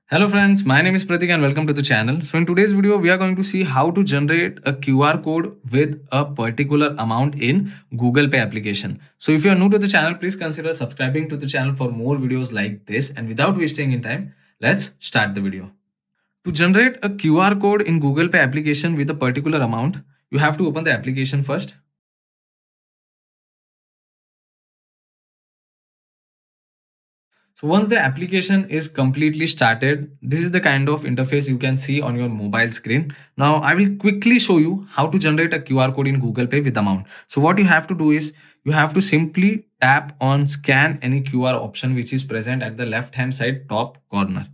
Hello friends, my name is Pratik and welcome to the channel. So in today's video, we are going to see how to generate a QR code with a particular amount in Google Pay application. So if you are new to the channel, please consider subscribing to the channel for more videos like this. And without wasting any time, let's start the video. To generate a QR code in Google Pay application with a particular amount, you have to open the application first. So once the application is completely started, this is the kind of interface you can see on your mobile screen. Now I will quickly show you how to generate a QR code in Google Pay with amount. So what you have to do is you have to simply tap on scan any QR option which is present at the left hand side top corner.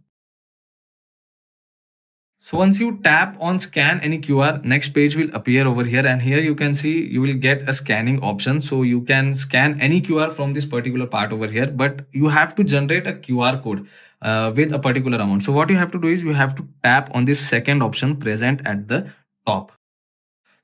So once you tap on scan any QR, next page will appear over here, and here you can see you will get a scanning option. So you can scan any QR from this particular part over here, but you have to generate a QR code with a particular amount. So what you have to do is you have to tap on this second option present at the top.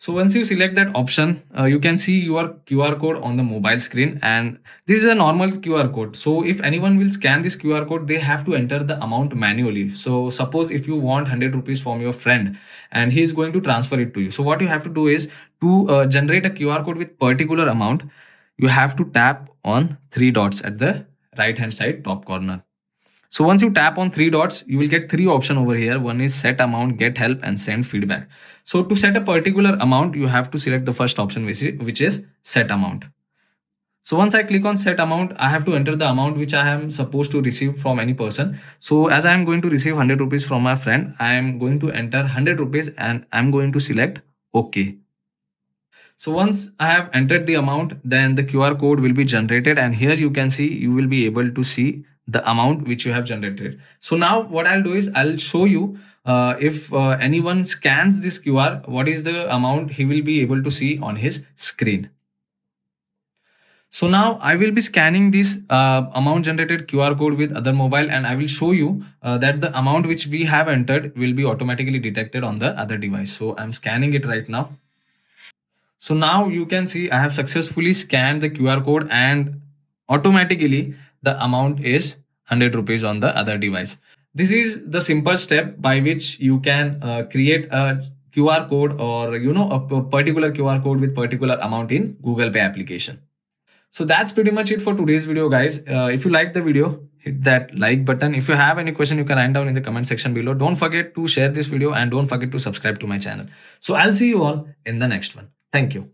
So once you select that option, you can see your QR code on the mobile screen, and this is a normal QR code. So if anyone will scan this QR code, they have to enter the amount manually. So suppose if you want 100 rupees from your friend and he is going to transfer it to you. So what you have to do is to generate a QR code with particular amount, you have to tap on three dots at the right hand side top corner. So once you tap on three dots, you will get three options over here. One is set amount, get help, and send feedback. So to set a particular amount, you have to select the first option, which is set amount. So once I click on set amount, I have to enter the amount which I am supposed to receive from any person. So as I am going to receive 100 rupees from my friend, I am going to enter 100 rupees and I'm going to select OK. So once I have entered the amount, then the QR code will be generated, and here you can see you will be able to see the amount which you have generated. So now what I'll do is I'll show you if anyone scans this QR, what is the amount he will be able to see on his screen. So now I will be scanning this amount generated QR code with other mobile, and I will show you that the amount which we have entered will be automatically detected on the other device. So I'm scanning it right now. So now you can see I have successfully scanned the QR code, and automatically the amount is 100 rupees on the other device. This is the simple step by which you can create a QR code, or a particular QR code with particular amount in Google Pay application. So that's pretty much it for today's video, guys. If you like the video, hit that like button. If you have any question, you can write down in the comment section below. Don't forget to share this video and don't forget to subscribe to my channel. So I'll see you all in the next one. Thank you.